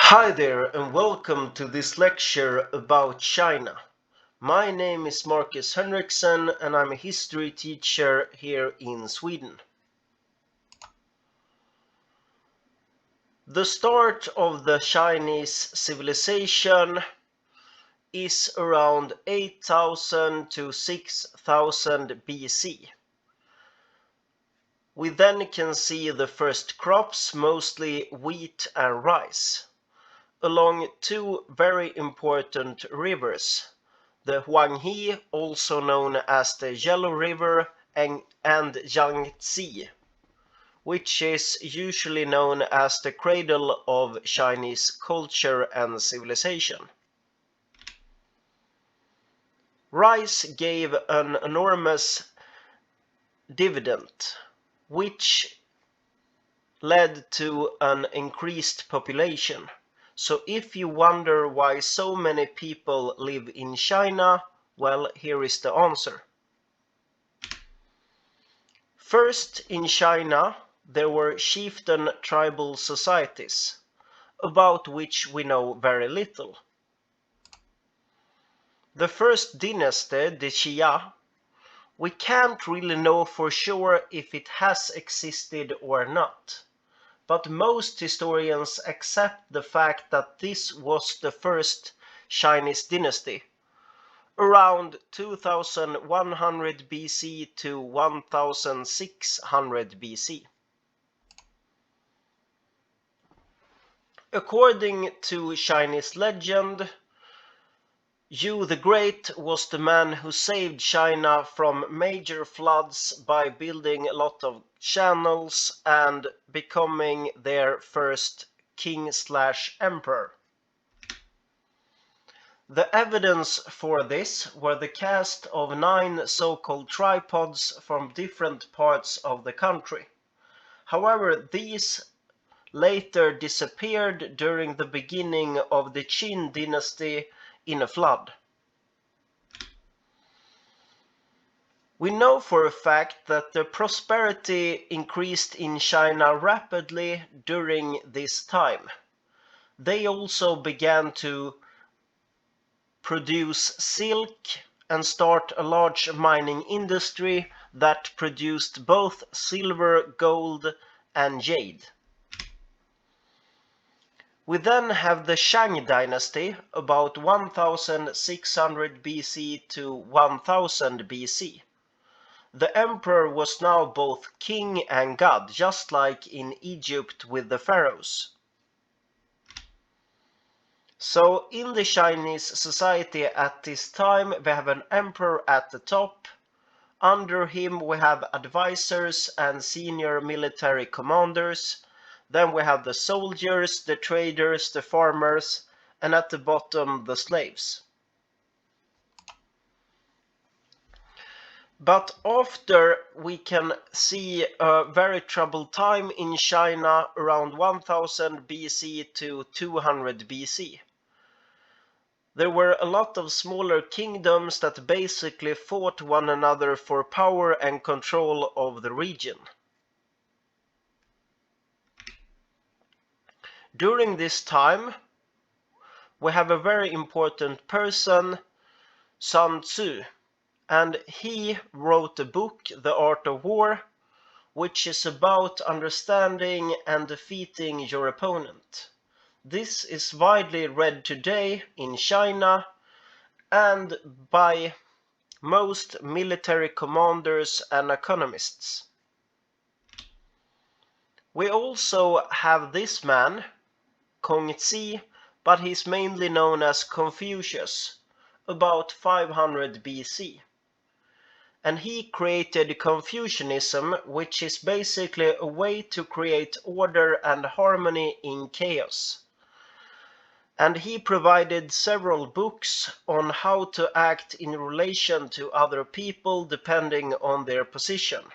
Hi there and welcome to this lecture about China. My name is Marcus Henriksson and I'm a history teacher here in Sweden. The start of the Chinese civilization is around 8000 to 6000 BC. We then can see the first crops, mostly wheat and rice, along two very important rivers, the HUANGHE, also known as the Yellow River, and YANGTZE, which is usually known as the cradle of Chinese culture and civilization. Rice gave an enormous dividend, which led to an increased population. So if you wonder why so many people live in China, well, here is the answer. First, in China, there were chieftain tribal societies, about which we know very little. The first dynasty, the Xia, we can't really know for sure if it has existed or not. But most historians accept the fact that this was the first Chinese dynasty, around 2100 BC to 1600 BC. According to Chinese legend, Yu the Great was the man who saved China from major floods by building a lot of channels and becoming their first king/emperor. The evidence for this were the cast of 9 so-called tripods from different parts of the country. However, these later disappeared during the beginning of the Qin dynasty in a flood. We know for a fact that the prosperity increased in China rapidly during this time. They also began to produce silk and start a large mining industry that produced both silver, gold, and jade. We then have the Shang dynasty, about 1600 BC to 1000 BC. The emperor was now both king and god, just like in Egypt with the pharaohs. So in the Chinese society at this time, we have an emperor at the top. Under him we have advisors and senior military commanders. Then we have the soldiers, the traders, the farmers, and at the bottom the slaves. But after we can see a very troubled time in China around 1000 BC to 200 BC. There were a lot of smaller kingdoms that basically fought one another for power and control of the region. During this time, we have a very important person, Sun Tzu, and he wrote a book, The Art of War, which is about understanding and defeating your opponent. This is widely read today in China and by most military commanders and economists. We also have this man, Kongzi, but he's mainly known as Confucius, about 500 BC. And he created Confucianism, which is basically a way to create order and harmony in chaos. And he provided several books on how to act in relation to other people depending on their position.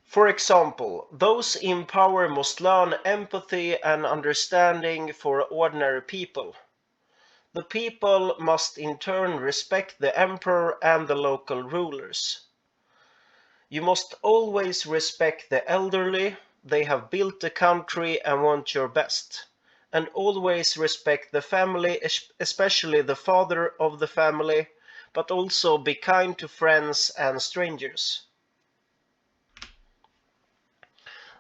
For example, those in power must learn empathy and understanding for ordinary people. The people must in turn respect the emperor and the local rulers. You must always respect the elderly. They have built the country and want your best. And always respect the family, especially the father of the family, but also be kind to friends and strangers.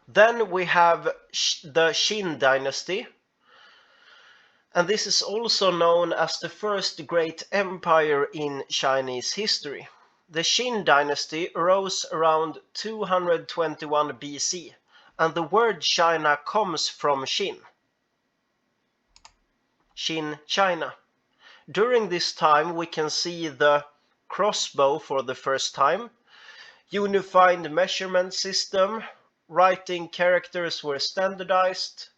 Then we have the Qin dynasty, and this is also known as the first great empire in Chinese history. The Qin dynasty arose around 221 BC, and the word China comes from Qin, China. During this time we can see the crossbow for the first time, unified measurement system, writing characters were standardized,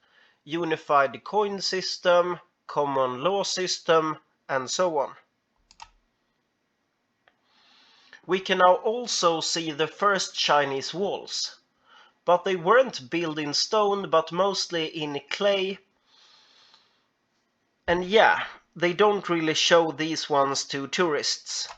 unified coin system, common law system, and so on. We can now also see the first Chinese walls, but they weren't built in stone but mostly in clay. And yeah, they don't really show these ones to tourists.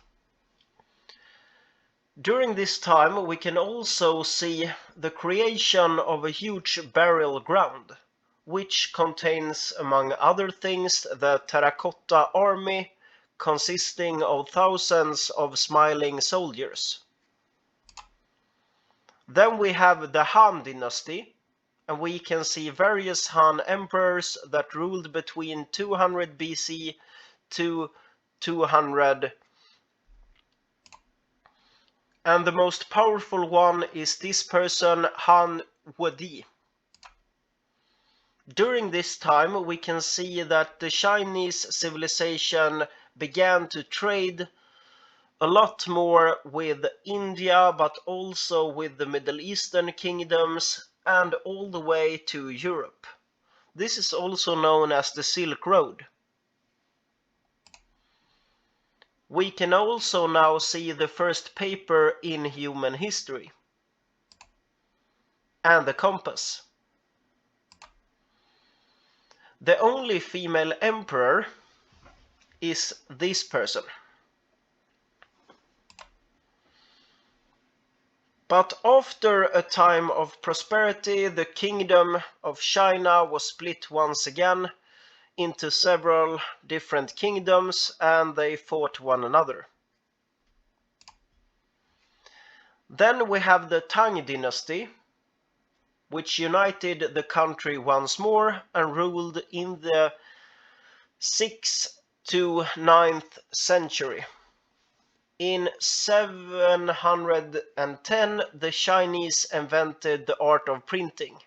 During this time we can also see the creation of a huge burial ground, which contains, among other things, the terracotta army, consisting of thousands of smiling soldiers. Then we have the Han dynasty, and we can see various Han emperors that ruled between 200 BC to 200, and the most powerful one is this person, Han Wudi. During this time we can see that the Chinese civilization began to trade a lot more with India, but also with the Middle Eastern kingdoms and all the way to Europe. This is also known as the Silk Road. We can also now see the first paper in human history, and the compass. The only female emperor is this person. But after a time of prosperity, the kingdom of China was split once again into several different kingdoms, and they fought one another. Then we have the Tang dynasty, which united the country once more and ruled in the 6th to 9th century. In 710, the Chinese invented the art of printing.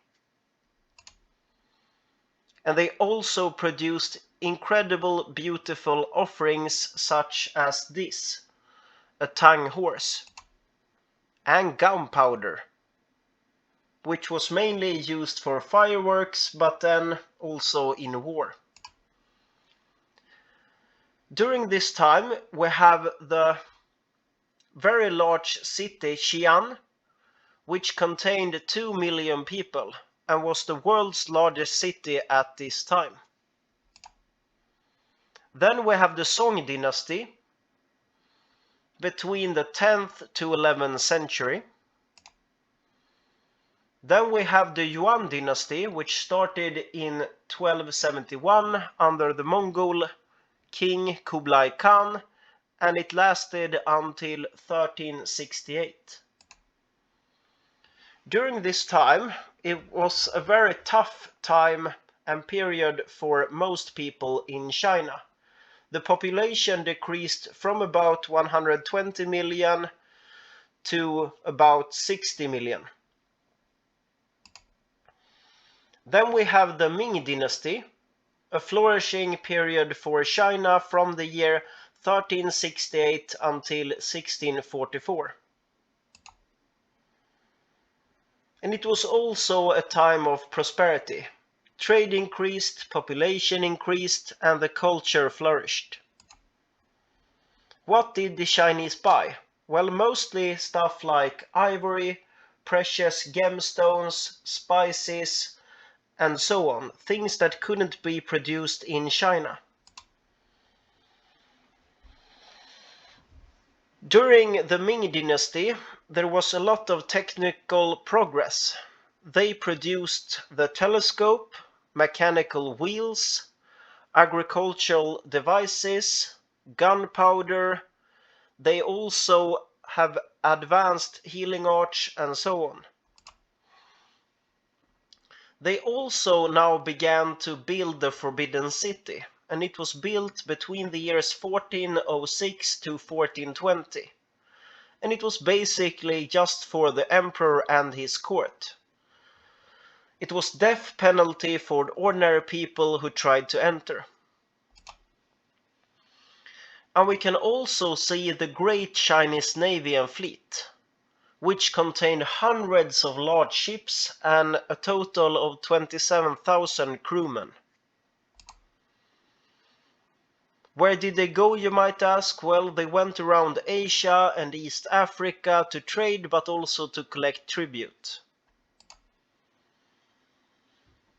And they also produced incredible, beautiful offerings such as this, a Tang horse, and gunpowder, which was mainly used for fireworks, but then also in war. During this time, we have the very large city Xi'an, which contained 2 million people and was the world's largest city at this time. Then we have the Song dynasty between the 10th to 11th century. Then we have the Yuan dynasty, which started in 1271 under the Mongol king Kublai Khan, and it lasted until 1368. During this time, it was a very tough time and period for most people in China. The population decreased from about 120 million to about 60 million. Then we have the Ming dynasty, a flourishing period for China from the year 1368 until 1644. And it was also a time of prosperity. Trade increased, population increased, and the culture flourished. What did the Chinese buy? Well, mostly stuff like ivory, precious gemstones, spices, and so on, things that couldn't be produced in China. During the Ming dynasty, there was a lot of technical progress. They produced the telescope, mechanical wheels, agricultural devices, gunpowder. They also have advanced healing arts and so on. They also now began to build the Forbidden City, and it was built between the years 1406 to 1420. And it was basically just for the emperor and his court. It was death penalty for ordinary people who tried to enter. And we can also see the great Chinese navy and fleet, which contained hundreds of large ships and a total of 27,000 crewmen. Where did they go, you might ask? Well, they went around Asia and East Africa to trade, but also to collect tribute.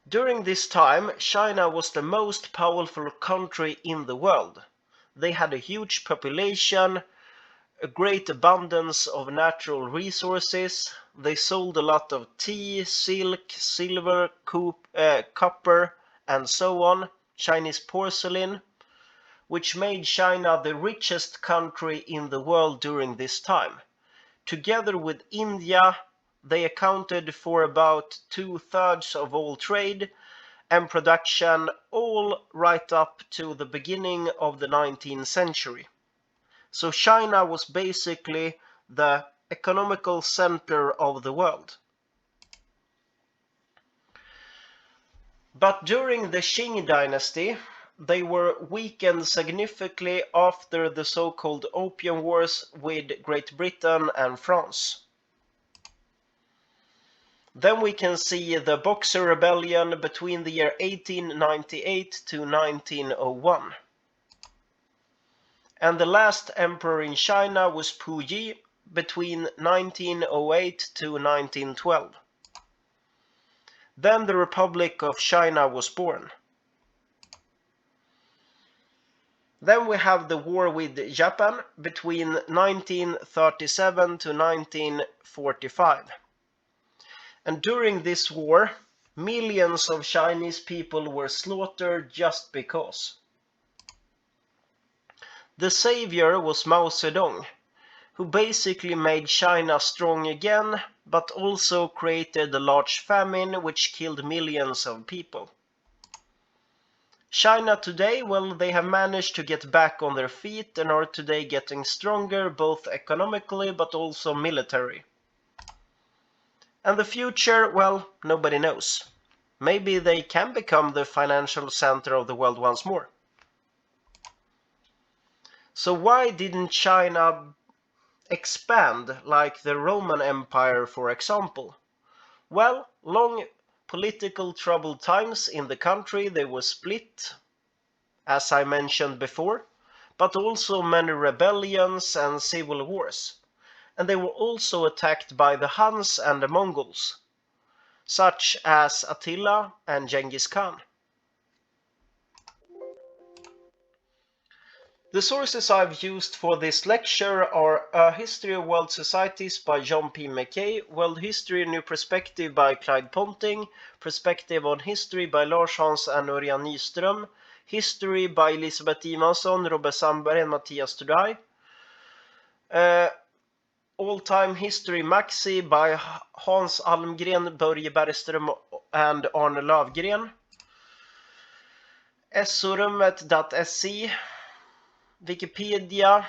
During this time, China was the most powerful country in the world. They had a huge population, a great abundance of natural resources. They sold a lot of tea, silk, silver, copper, and so on, Chinese porcelain, which made China the richest country in the world during this time. Together with India, they accounted for about 2/3 of all trade and production, all right up to the beginning of the 19th century. So China was basically the economical center of the world. But during the Qing dynasty, they were weakened significantly after the so-called Opium Wars with Great Britain and France. Then we can see the Boxer Rebellion between the year 1898 to 1901. And the last emperor in China was Puyi between 1908 to 1912. Then the Republic of China was born. Then we have the war with Japan between 1937 to 1945. And during this war, millions of Chinese people were slaughtered just because. The savior was Mao Zedong, who basically made China strong again, but also created a large famine which killed millions of people. China today, well, they have managed to get back on their feet and are today getting stronger both economically but also military. And the future, well, nobody knows. Maybe they can become the financial center of the world once more. So why didn't China expand like the Roman Empire, for example? Well, long political troubled times in the country, they were split, as I mentioned before, but also many rebellions and civil wars. And they were also attacked by the Huns and the Mongols, such as Attila and Genghis Khan. The sources I've used for this lecture are A History of World Societies by John P. McKay, World History A New Perspective by Clyde Ponting, Perspective on History by Lars Hans and Örjan Nyström, History by Elisabeth Ivansson, Robert Sandberg and Mattias Tudaj, All-Time History Maxi by Hans Almgren, Börje Bergström and Arne Lövgren, SO-rummet.se, Wikipedia,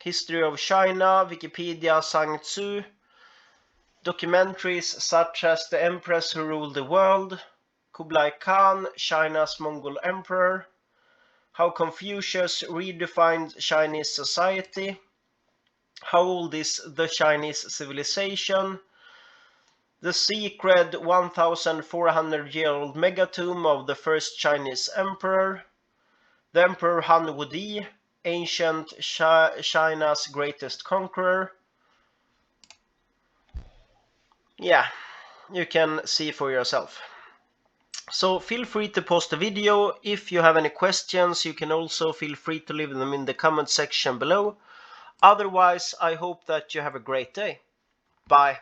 History of China, Wikipedia, YANGTZE, documentaries such as The Empress Who Ruled the World, Kublai Khan, China's Mongol Emperor, How Confucius Redefined Chinese Society, How Old is the Chinese Civilization, The Secret 1,400-year-old megatomb of the first Chinese emperor, The Emperor Han Wudi, Ancient China's Greatest Conqueror. Yeah, you can see for yourself. So feel free to post a video. If you have any questions, you can also feel free to leave them in the comment section below. Otherwise, I hope that you have a great day. Bye.